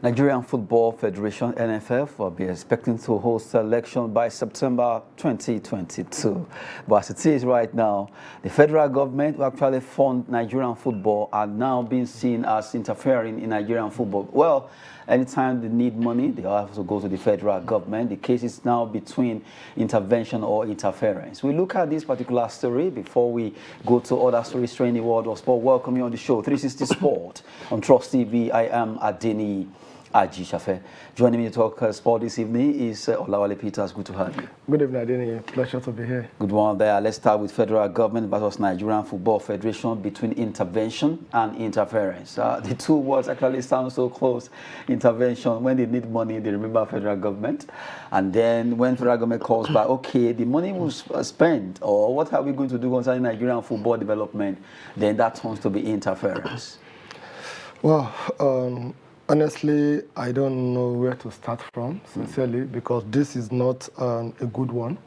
Nigerian Football Federation (NFF) will be expecting to host election by September 2022. But as it is right now, the federal government who actually fund Nigerian football are now being seen as interfering in Nigerian football. Well, anytime they need money, they have to go to the federal government. The case is now between intervention or interference. We look at this particular story before we go to other stories straight in the world of sport. Welcome you on the show, 360 Sport on Trust TV. I am Adeni Aji. Joining me to talk sport this evening is Olawale Peters. Good to have you. Good evening, Adeni. Pleasure to be here. Good one there. Let's start with federal government versus Nigerian Football Federation between intervention and interference. The two words actually sound so close. Intervention, when they need money, they remember federal government. And then when federal government calls back, okay, the money was spent, or what are we going to do concerning Nigerian football development, then that turns to be interference. Well, honestly, I don't know where to start from, sincerely, because this is not a good one,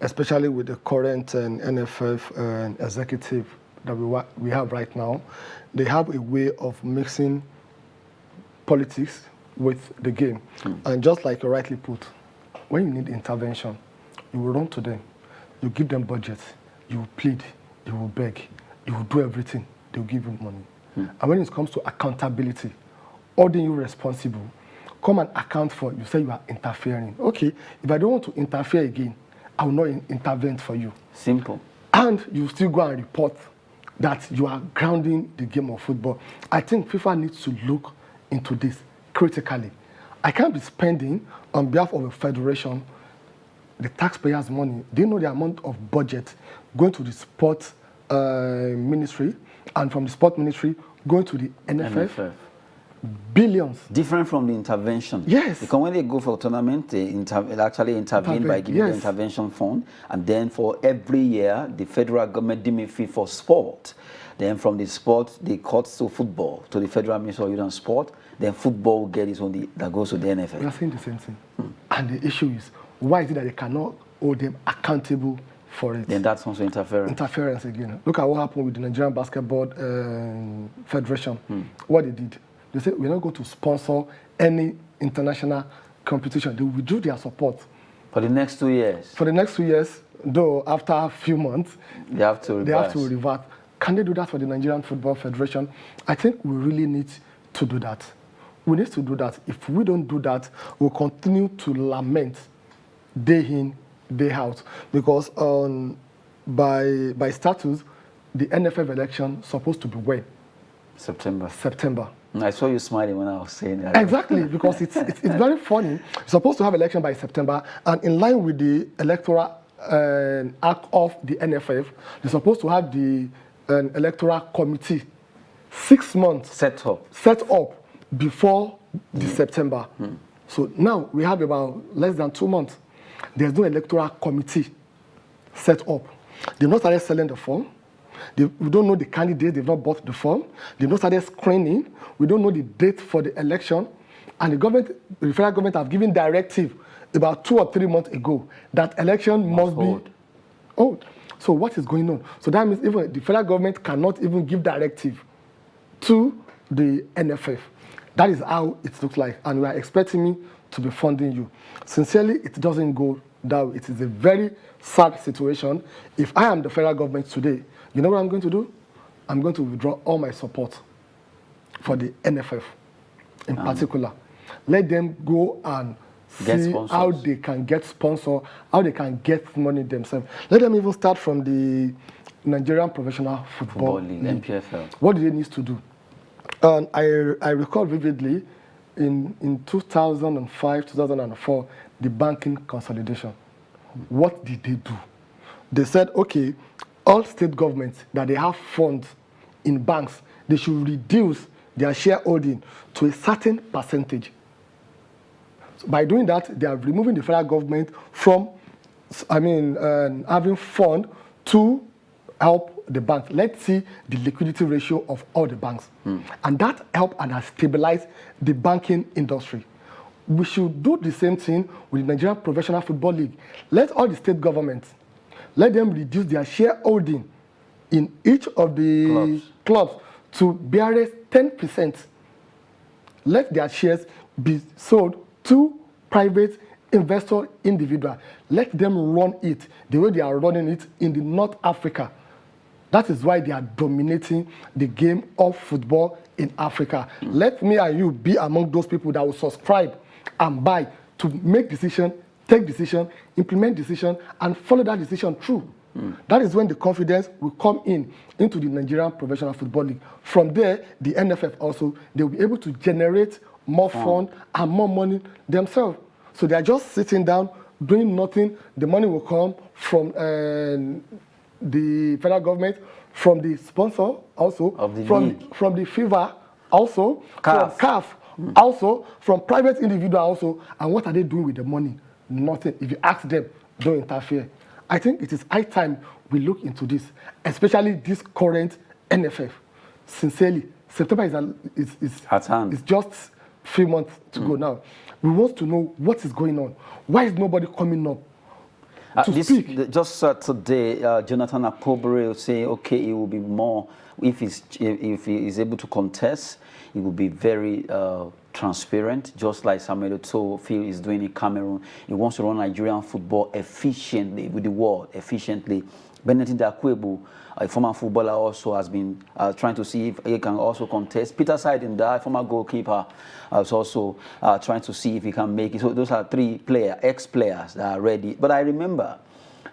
especially with the current NFF executive that we have right now. They have a way of mixing politics with the game. And just like you rightly put, when you need intervention, you will run to them, you give them budget, you will plead, you will beg, you will do everything, they will give you money. And when it comes to accountability, holding you responsible, come and account for, you say you are interfering. Okay, if I don't want to interfere again, I will not intervene for you. Simple. And you still go and report that you are grounding the game of football. I think FIFA needs to look into this critically. I can't be spending on behalf of a federation the taxpayers' money. They know the amount of budget going to the sports ministry, and from the sport ministry going to the NFF. Billions. Different from the intervention. Yes. Because when they go for a tournament, they actually intervene by giving the intervention fund. And then for every year, the federal government deem it fit for sport. Then from the sport, they cut to football, to the Federal Ministry of Youth and Sport. Then football will get its own, that goes to the NFF. We are saying the same thing. And the issue is, why is it that they cannot hold them accountable for it? Then that's also interference. Interference again. Look at what happened with the Nigerian Basketball Federation. What they did. They said, we're not going to sponsor any international competition. They withdrew their support. For the next 2 years? For the next 2 years, though after a few months, they have to revert. Can they do that for the Nigerian Football Federation? I think we really need to do that. We need to do that. If we don't do that, we'll continue to lament day in, day out. Because by status, the NFF election is supposed to be when? September. I saw you smiling when I was saying that. Exactly, because it's very funny. You're supposed to have election by September, and in line with the electoral act of the NFF, they're supposed to have the electoral committee 6 months set up before the September. So now we have about less than 2 months. There's no electoral committee set up. They've not started selling the form. We don't know the candidates, they've not bought the form. They've not started screening. We don't know the date for the election. And the federal government have given directive about 2 or 3 months ago that election must be hold. So what is going on? So that means even the federal government cannot even give directive to the NFF. That is how it looks like. And we are expecting me to be funding you. Sincerely, it doesn't go that way. It is a very sad situation. If I am the federal government today, you know what I'm going to do? I'm going to withdraw all my support for the NFF in particular. Let them go and see how they can get sponsor, how they can get money themselves. Let them even start from the Nigerian Professional Football League, NPFL. What do they need to do? And I recall vividly in 2005, 2004, the banking consolidation. What did they do? They said, okay, all state governments that they have funds in banks, they should reduce their shareholding to a certain percentage. So by doing that, they are removing the federal government from, having fund to help the banks. Let's see the liquidity ratio of all the banks. And that helped and has stabilized the banking industry. We should do the same thing with the Nigerian Professional Football League. Let all the state governments, let them reduce their shareholding in each of the clubs to barely 10%. Let their shares be sold to private investor individual. Let them run it the way they are running it in the North Africa. That is why they are dominating the game of football in Africa. Let me and you be among those people that will subscribe and buy to make decision, take decision, implement decision, and follow that decision through. That is when the confidence will come into the Nigerian Professional Football League. From there, the NFF also, they will be able to generate more fund and more money themselves. So they are just sitting down, doing nothing. The money will come from the federal government, from the sponsor also, of the from the FIFA also, CAF. from CAF also, from private individual also. And what are they doing with the money? Nothing. If you ask them, don't interfere. I think it is high time we look into this, especially this current NFF. Sincerely, September is just 3 months to go now. We want to know what is going on. Why is nobody coming up to speak? Just today, Jonathan Akpobere will say, okay, it will be more, if he is able to contest, it will be very transparent, just like Samuel Eto'o Phil is doing in Cameroon. He wants to run Nigerian football efficiently, with the world, efficiently. Benedict Akwebu, a former footballer, also has been trying to see if he can also contest. Peter Saidinda, former goalkeeper, is also trying to see if he can make it. So those are three ex-players that are ready. But I remember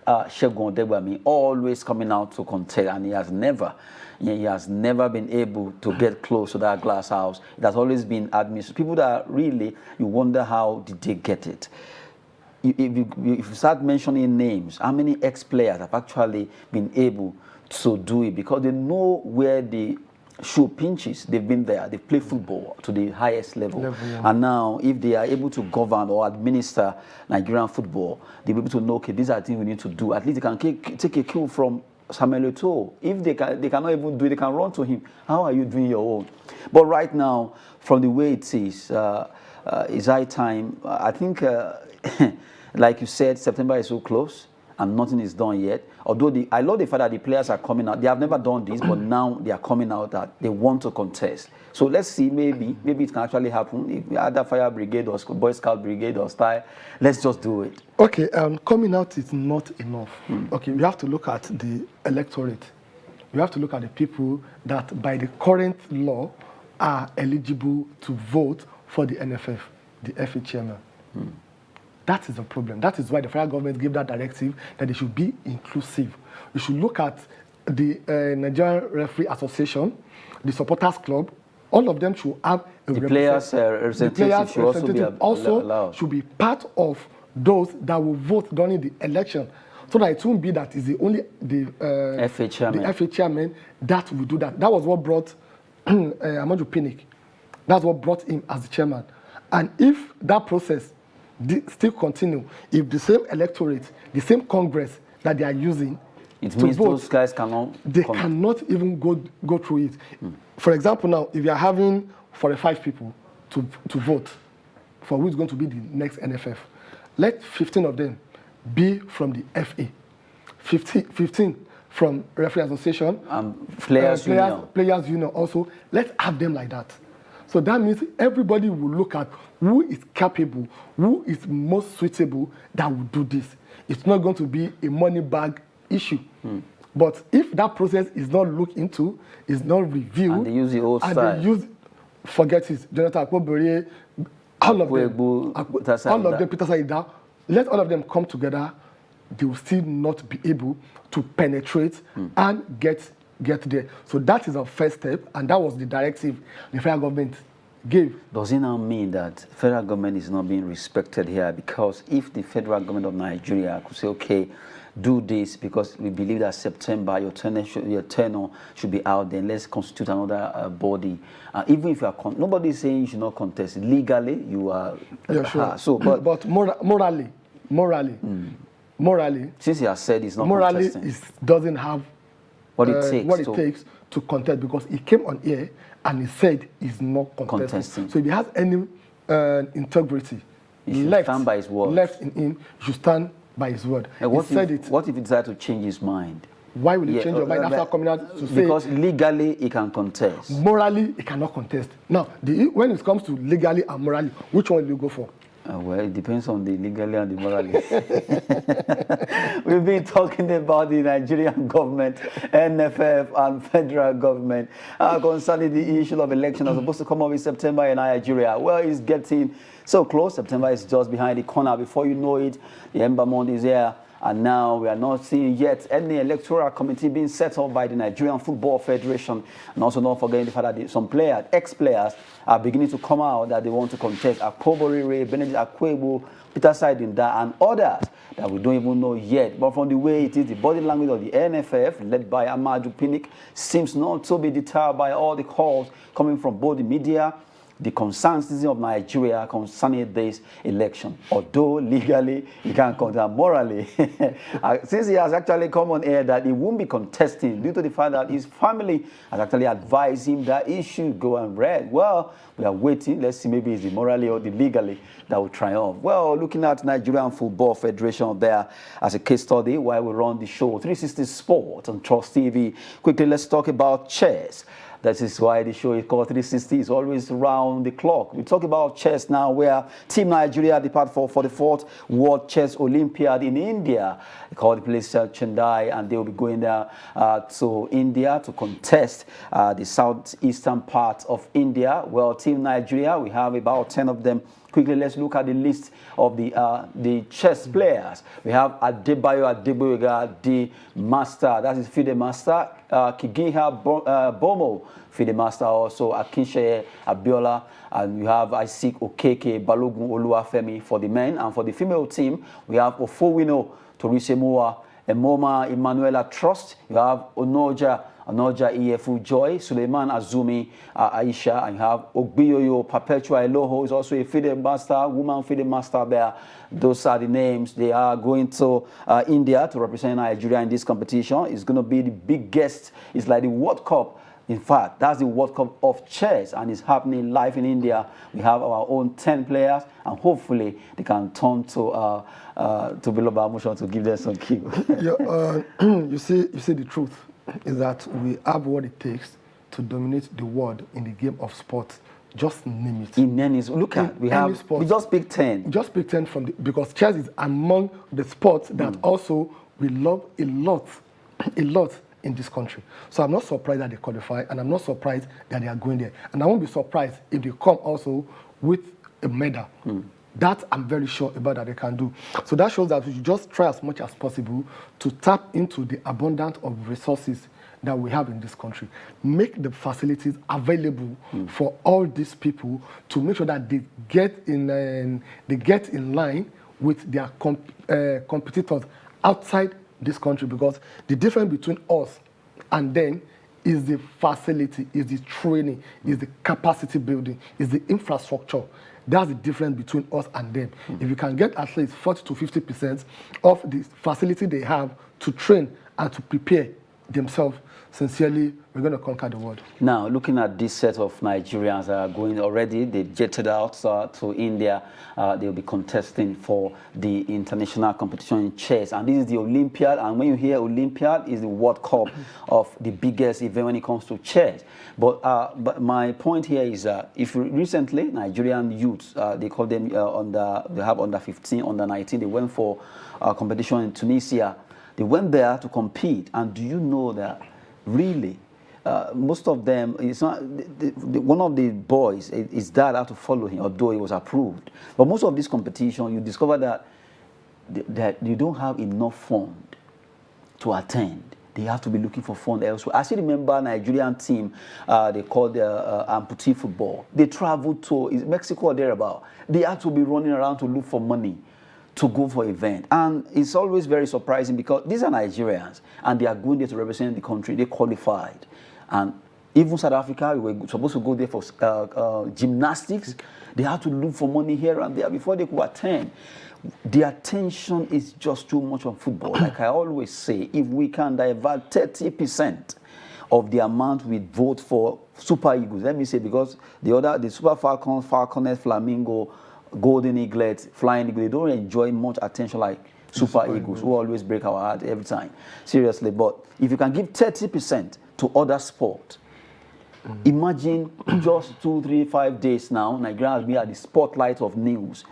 Segun Odegbami always coming out to contest, and he has never been able to get close to that glass house. It has always been administered. People that really, you wonder how did they get it. If you start mentioning names, how many ex-players have actually been able to do it? Because they know where the shoe pinches. They've been there. They play football to the highest level. Yeah. And now, if they are able to govern or administer Nigerian football, they'll be able to know, okay, these are things we need to do. At least they can take a cue from Samuel Eto'o. If they cannot even do it, they can run to him. How are you doing your own? But right now, from the way it is, it's high time. I think, like you said, September is so close and nothing is done yet. Although I love the fact that the players are coming out. They have never done this, but now they are coming out that they want to contest. So let's see, maybe it can actually happen. If we add that fire brigade or Boy Scout brigade or style, let's just do it. Okay, coming out is not enough. Okay, we have to look at the electorate. We have to look at the people that by the current law are eligible to vote for the NFF, the FA chairman. That is a problem. That is why the federal government gave that directive that they should be inclusive. We should look at the Nigerian Referee Association, the Supporters Club. All of them should have a players' representative should also be allowed. Should be part of those that will vote during the election, so that it won't be that is the only the FA chairman that will do that. That was what brought Amadou Pinnick. That's what brought him as the chairman. And if that process still continue, if the same electorate, the same Congress that they are using, it means vote, those guys cannot even go through it. For example, now if you are having 45 people to vote for who is going to be the next NFF, let 15 of them be from the FA, 15 from Referee Association, Players Union also. Let's have them like that. So that means everybody will look at who is capable, who is most suitable that will do this. It's not going to be a money bag issue. But if that process is not looked into, is not reviewed, and they use the old style, forget it, Jonathan Akpobere, all of them, Peter Saida, let all of them come together, they will still not be able to penetrate and get there. So that is our first step, and that was the directive the federal government gave. Does it now mean that federal government is not being respected here? Because if the federal government of Nigeria could say, okay, do this because we believe that September your tenure should be out, then let's constitute another body. Even if you are nobody is saying you should not contest legally, you are. Yeah, sure. So, but morally, since he has said he's not morally, contesting, it doesn't have what it takes to contest, because he came on air and he said he's not contesting. So if he has any integrity, he should stand by his word. Left in him, he should stand by his word. What if he decides to change his mind? Why will you change your mind after coming out to say? Because legally he can contest. Morally, he cannot contest. Now, when it comes to legally and morally, which one will you go for? Well, it depends on the legally and the morally. We've been talking about the Nigerian government, NFF, and federal government concerning the issue of election that's supposed to come up in September in Nigeria. Well, it's getting so close. September is just behind the corner. Before you know it, the Ember Month is here. And now we are not seeing yet any electoral committee being set up by the Nigerian Football Federation. And also not forgetting the fact that some players, ex-players, are beginning to come out that they want to contest. Akobori Ray, Benedict Akwebu, Peter Saidinda, and others that we don't even know yet. But from the way it is, the body language of the NFF, led by Amaju Pinnick, seems not to be deterred by all the calls coming from both the media, the concerned citizens of Nigeria concerning this election. Although legally he can't contest, morally, since he has actually come on air that he won't be contesting due to the fact that his family has actually advised him that he should go and read. Well, we are waiting. Let's see, maybe it's the morally or the legally that will triumph. Well, looking at Nigerian Football Federation there as a case study while we run the show 360 Sport on Trust TV. Quickly, let's talk about chess. That is why the show is called 360. It's always round the clock. We talk about chess now, where Team Nigeria depart for 44th World Chess Olympiad in India. They call the place Chennai, and they will be going there to India to contest the southeastern part of India. Well, Team Nigeria, we have about 10 of them. Quickly, let's look at the list of the chess players. We have Adebayo Adeboyega, the master, that is FIDE master. Kigiha Bomo, FIDE master, also Akinseye Abiola, and we have Isaac Okeke Balogun Oluwafemi for the men. And for the female team, we have Ofowino Torisemoa, Emoma Emanuela Trust, you have Onoja Efu Joy, Suleiman Azumi Aisha, and you have Ogbiyoyo Perpetua Eloho is also a FIDE master, woman FIDE master there. Those are the names. They are going to India to represent Nigeria in this competition. It's going to be the biggest, it's like the World Cup. In fact, that's the World Cup of chess, and it's happening live in India. We have our own 10 players, and hopefully they can turn to Biloba Motion to give them some key. You see the truth is that we have what it takes to dominate the world in the game of sports. Just name it. In any, look at, we just pick 10. Just pick 10 because chess is among the sports that also we love a lot in this country. So I'm not surprised that they qualify, and I'm not surprised that they are going there. And I won't be surprised if they come also with a medal. That I'm very sure about that they can do. So that shows that we should just try as much as possible to tap into the abundance of resources that we have in this country. Make the facilities available for all these people to make sure that they get in line with their competitors outside this country, because the difference between us and them is the facility, is the training, is the capacity building, is the infrastructure. That's the difference between us and them. If you can get at least 40 to 50% of the facility they have to train and to prepare themselves, sincerely, we're going to conquer the world. Now, looking at this set of Nigerians that are going already, they jetted out to India. They'll be contesting for the international competition in chess. And this is the Olympiad. And when you hear Olympiad, it's the World Cup of the biggest event when it comes to chess. But my point here is if recently Nigerian youths, they call them they have under 15, under 19, they went for a competition in Tunisia. They went there to compete. And do you know that really, most of them, it's not one of the boys, his dad had to follow him, although he was approved. But most of this competition, you discover that you don't have enough fund to attend. They have to be looking for fund elsewhere. I still remember a Nigerian team, they called amputee football. They traveled to Mexico or thereabout. They had to be running around to look for money to go for event. And it's always very surprising because these are Nigerians and they are going there to represent the country. They qualified. And even South Africa, we were supposed to go there for gymnastics. They had to look for money here and there before they could attend. The attention is just too much on football. Like I always say, if we can divert 30% of the amount we vote for Super Eagles, let me say, because the Super Falcons, Falconet, Flamingo, Golden Eaglet, Flying Eagle, they don't enjoy much attention like Super Eagles, who always break our heart every time. Seriously, but if you can give 30% to other sport, imagine just 2, 3, 5 days now, Nigeria has been at the spotlight of news.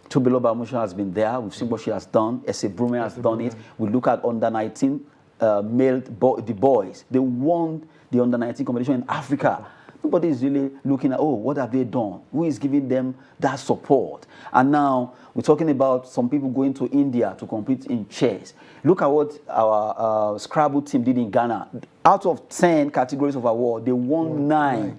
Tobelo Bamusha has been there. We've seen what she has done. Ese Brume has done it. We look at under 19 the boys. They won the under 19 competition in Africa. Nobody is really looking at, oh, what have they done? Who is giving them that support? And now we're talking about some people going to India to compete in chess. Look at what our Scrabble team did in Ghana. Out of 10 categories of award, they won 9.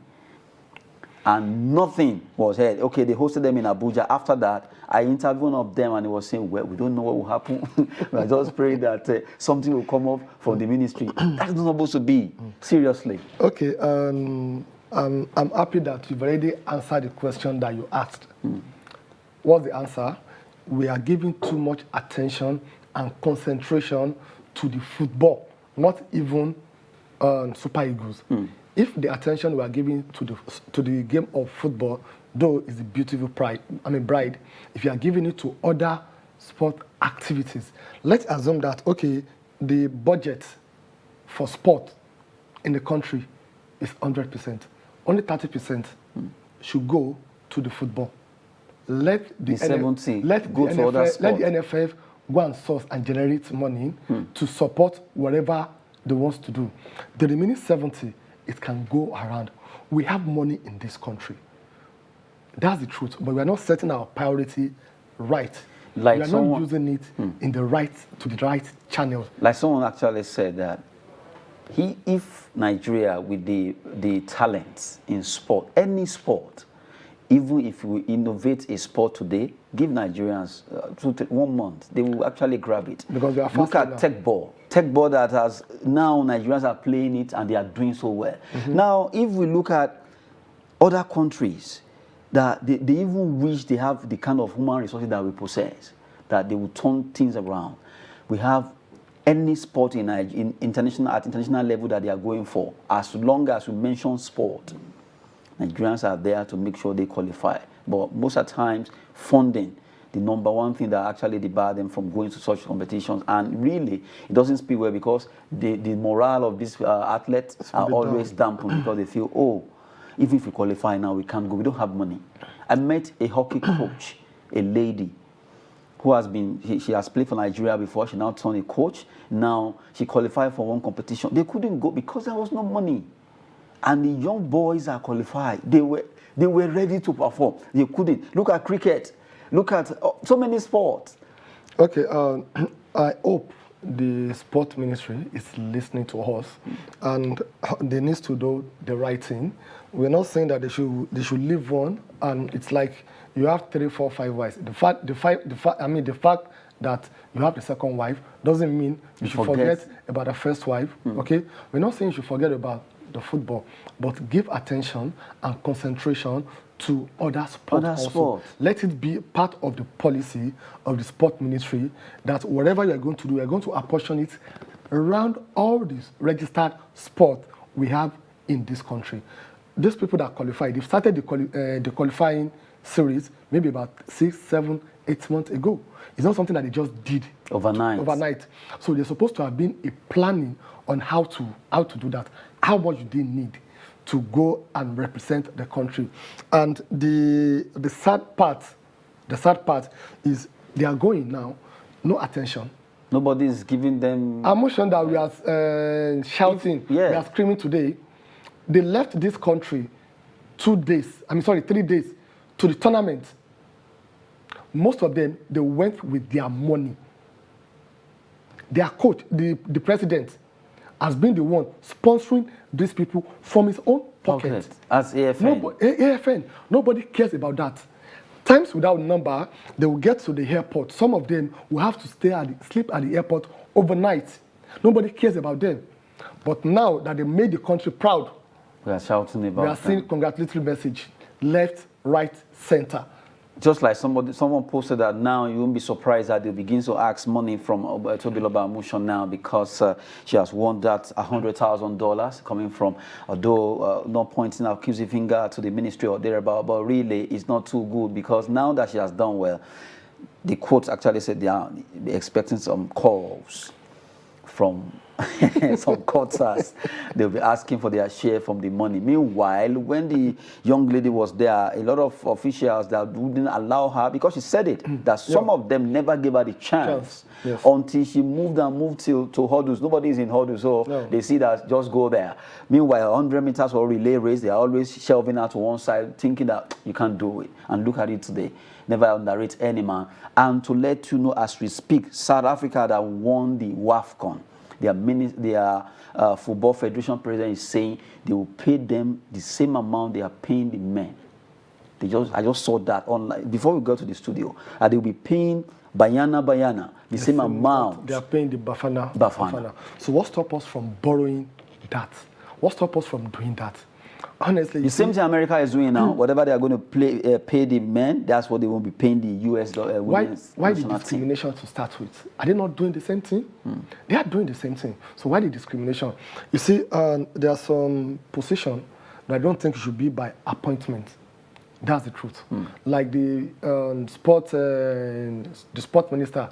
And nothing was heard. Okay, they hosted them in Abuja. After that, I interviewed one of them and he was saying, well, we don't know what will happen. I just pray that something will come up from the ministry. That's not supposed to be. Seriously. Okay, I'm happy that you've already answered the question that you asked. What's the answer? We are giving too much attention and concentration to the football, not even Super Eagles. If the attention we are giving to the game of football, though is a beautiful bride, if you are giving it to other sport activities, let's assume that, okay, the budget for sport in the country is 100%. Only 30% should go to the football. Let the 70 let go the to other NFF, let sport. the NFF go and source and generate money to support whatever they want to do. The remaining 70, it can go around. We have money in this country. That's the truth. But we are not setting our priority right. Like we are not using it in the right channels. Like someone actually said that if Nigeria with the talents in sport, any sport, even if we innovate a sport today, give Nigerians 1 month, they will actually grab it. Because we are Look at now. tech ball. Tech ball that has, now Nigerians are playing it and they are doing so well. Now, if we look at other countries, that they even wish they have the kind of human resources that we possess, that they will turn things around. We have any sport at international level that they are going for. As long as we mention sport, Nigerians are there to make sure they qualify. But most of the times, funding, the number one thing that actually debar them from going to such competitions. And really, it doesn't speak well because the morale of these athletes are always dampened because they feel, oh, even if we qualify now, we can't go. We don't have money. I met a hockey coach, a lady, who has been, she has played for Nigeria before. She now turned a coach. Now she qualified for one competition. They couldn't go because there was no money. And the young boys are qualified. They were ready to perform. They couldn't. Look at cricket. Look at so many sports. Okay, I hope the sport ministry is listening to us, and they need to do the right thing. We're not saying that they should leave one, and it's like you have 3, 4, 5 wives. The fact that you have the second wife doesn't mean you should forget about the first wife. Okay, we're not saying you should forget about the football, but give attention and concentration to other sports also. Let it be part of the policy of the sport ministry that whatever you are going to do, you are going to apportion it around all these registered sports we have in this country. These people that qualify, they've started the qualifying series maybe about 6, 7, 8 months ago. It's not something that they just did overnight. So they're supposed to have been a planning on how to do that. How much do they need to go and represent the country? And the sad part is they are going now, no attention. Nobody is giving them. I'm sure that we are shouting, we are screaming today. They left this country 3 days to the tournament. Most of them, they went with their money. Their coach, the president, has been the one sponsoring these people from his own pocket. As AFN. AFN. Nobody cares about that. Times without number, they will get to the airport. Some of them will have to sleep at the airport overnight. Nobody cares about them. But now that they made the country proud, we are shouting about. We are seeing congratulatory message, left, right, center. Just like someone posted that now you won't be surprised that they begin to ask money from Tobelo Bamusha now because she has won that $100,000 coming from, although not pointing an accusing finger to the ministry or thereabout, but really it's not too good because now that she has done well, the quotes actually said they are expecting some calls from some quarters. They'll be asking for their share from the money. Meanwhile, when the young lady was there, a lot of officials that wouldn't allow her, because she said it, that some of them never gave her the chance. Yes. Until she moved to hurdles. Nobody is in hurdles, so they see that just go there. Meanwhile, 100 meters or relay race, they are always shelving her to one side, thinking that you can't do it. And look at it today. Never underrate any man. And to let you know, as we speak, South Africa that won the WAFCON, their Football Federation president is saying they will pay them the same amount they are paying the men. I just saw that online before we got to the studio. And they will be paying Bayana the same amount. They are paying the Bafana. So what stops us from borrowing that? What stops us from doing that? Honestly, the same thing America is doing now. Whatever they are going to pay the men, that's what they will be paying the U.S. women's Why the discrimination to start with? Are they not doing the same thing? They are doing the same thing. So why the discrimination? You see, there are some positions that I don't think should be by appointment. That's the truth. Like the sport minister,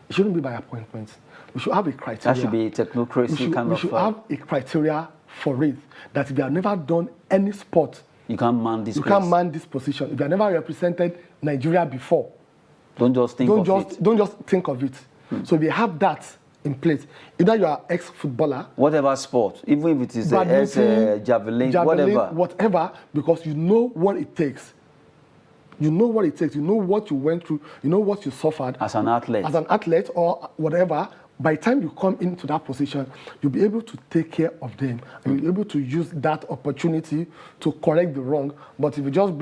it shouldn't be by appointment. We should have a criteria. That should be technocracy We should have a criteria for it, that if you have never done any sport, you can't man this position. If you have never represented Nigeria before, don't just think of it. So we have that in place. Either you are ex-footballer, whatever sport, even if it is javelin, whatever, because you know what it takes. You know what it takes. You know what you went through. You know what you suffered as an athlete or whatever. By the time you come into that position, you'll be able to take care of them. And you'll be able to use that opportunity to correct the wrong. But if you just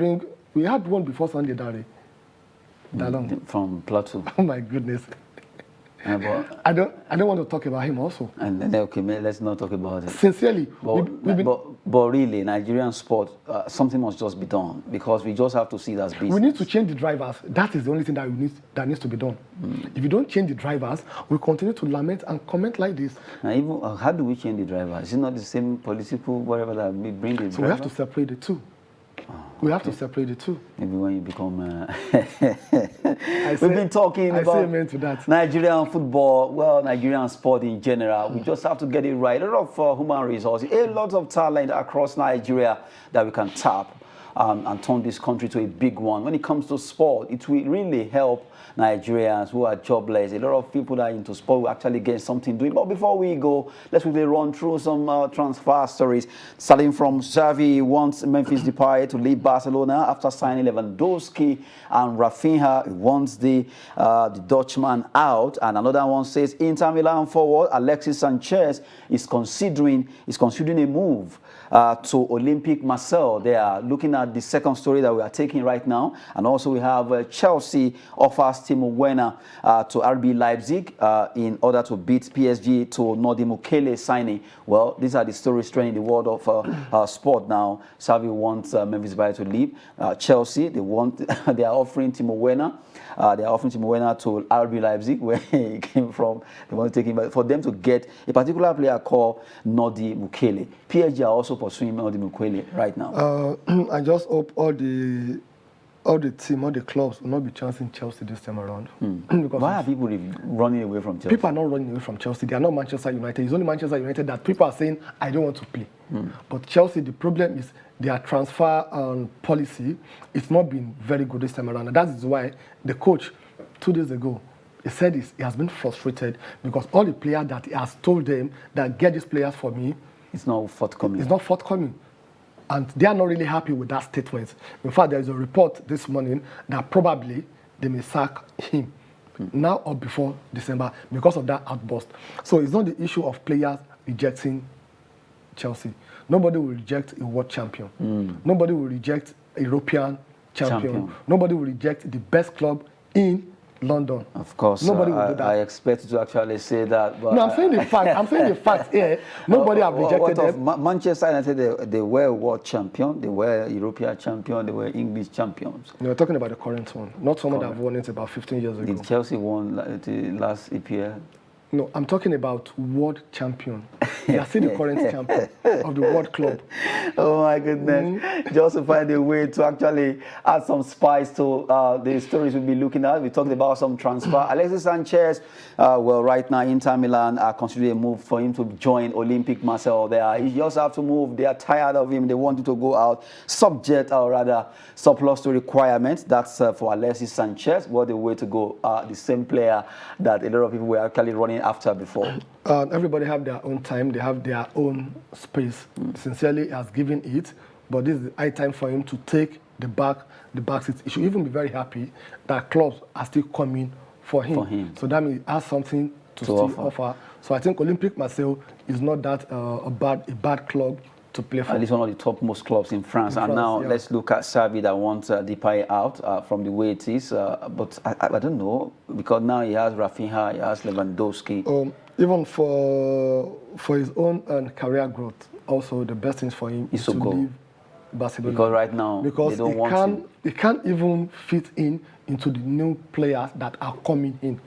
we had one before Sunday, Dalong. From Plateau. Oh my goodness. I don't want to talk about him also. And then, okay, let's not talk about it. Sincerely. But really, Nigerian sport, something must just be done, because we just have to see that business. We need to change the drivers. That is the only thing that needs to be done. If you don't change the drivers, we continue to lament and comment like this. Now, even how do we change the drivers? Is it not the same political whatever that we bring the So we have to separate the two. We have to separate the two. Maybe when you become... We've been talking about Nigerian football, well, Nigerian sport in general. We just have to get it right. A lot of human resources, a lot of talent across Nigeria that we can tap and turn this country to a big one. When it comes to sport, it will really help Nigerians who are jobless. A lot of people that are into sport will actually get something doing. But before we go, let's quickly run through some transfer stories. Starting from Xavi wants Memphis Depay to leave Barcelona after signing Lewandowski, and Rafinha wants the Dutchman out. And another one says Inter Milan forward Alexis Sanchez is considering a move to Olympic Marseille. They are looking at the second story that we are taking right now. And also we have Chelsea offers Timo Werner to RB Leipzig in order to beat PSG to Nodi Mukele signing. Well, these are the stories trending in the world of sport now. Xavi wants Memphis Depay to leave. Chelsea, they are offering Timo Werner. They are offering Timo Werner to RB Leipzig, where he came from. They want to take him, for them to get a particular player called Nodi Mukele. PSG are also pursuing Nodi Mukele right now. I just hope all the team, all the clubs will not be chancing Chelsea this time around. Because why are people running away from Chelsea? People are not running away from Chelsea. They are not Manchester United. It's only Manchester United that people are saying, I don't want to play. But Chelsea, the problem is their transfer policy. It's not been very good this time around. And that is why the coach, 2 days ago, he said he has been frustrated because all the players that he has told them that get these players for me, it's not forthcoming. It's not forthcoming. And they are not really happy with that statement. In fact, there is a report this morning that probably they may sack him now or before December because of that outburst. So it's not the issue of players rejecting Chelsea. Nobody will reject a world champion. Nobody will reject a European champion. Nobody will reject the best club in London. Of course. Nobody will do that. I expect you to actually say that. But no, I'm saying the fact. I'm saying the fact here. Nobody have rejected them. Manchester United, they were world champion, they were European champion, they were English champions. You're talking about the current one, not someone that won it about 15 years ago. Did Chelsea won the last EPL? No, I'm talking about world champion. They are still the current champion of the world club. Oh my goodness. Just to find a way to actually add some spice to the stories we'll be looking at. We talked about some transfer. Alexis Sanchez, well, right now Inter Milan are considering a move for him to join Olympic Marseille there. He just have to move. They are tired of him. They want him to go out, subject or rather surplus to requirements. That's for Alexis Sanchez. What a way to go. The same player that a lot of people were actually running after before. Everybody have their own time. They have their own space. Sincerely, he has given it, but this is the high time for him to take the back seat. He should even be very happy that clubs are still coming for him. So that means he has something to still offer. So I think Olympique Marseille is not that a bad club to play for. At least one of the topmost clubs in France. And now let's look at Xavi that wants Depay out from the way it is. But I don't know, because now he has Rafinha, he has Lewandowski. Even for his own career growth, also the best thing for him is to leave Barcelona. Because right now they don't want him. He can't even fit into the new players that are coming in.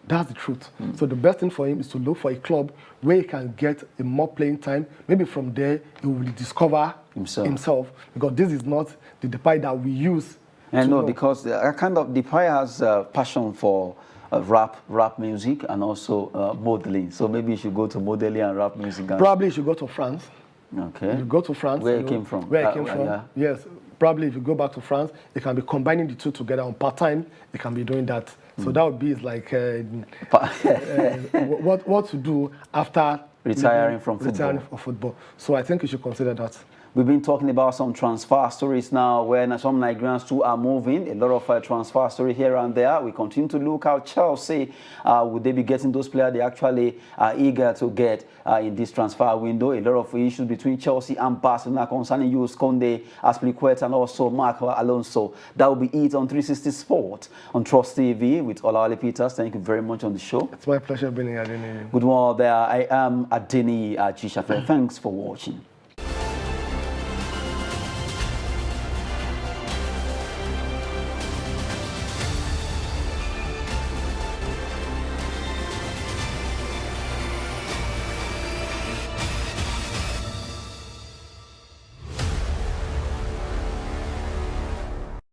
That's the truth. So the best thing for him is to look for a club where he can get a more playing time. Maybe from there he will discover himself. Because this is not the Depay that we use. And no, because kind of Depay has a passion for rap music and also modeling. So maybe you should go to modeling and rap music. Probably you should go to France. Okay. You go to France. Where he came from. Where he came from. Yeah. Yes. Probably if you go back to France, you can be combining the two together on part-time. You can be doing that. So that would be like what to do after retiring from football. So I think you should consider that. We've been talking about some transfer stories now where some Nigerians too are moving. A lot of transfer story here and there. We continue to look at Chelsea. Would they be getting those players they actually are eager to get in this transfer window? A lot of issues between Chelsea and Barcelona concerning Jules Koundé, Aspilicueta, and also Marco Alonso. That will be it on 360 Sport on Trust TV with Olawale Peters. Thank you very much on the show. It's my pleasure being here, Adeni. Good morning there. I am Adeni Ajishafe. Thanks for watching.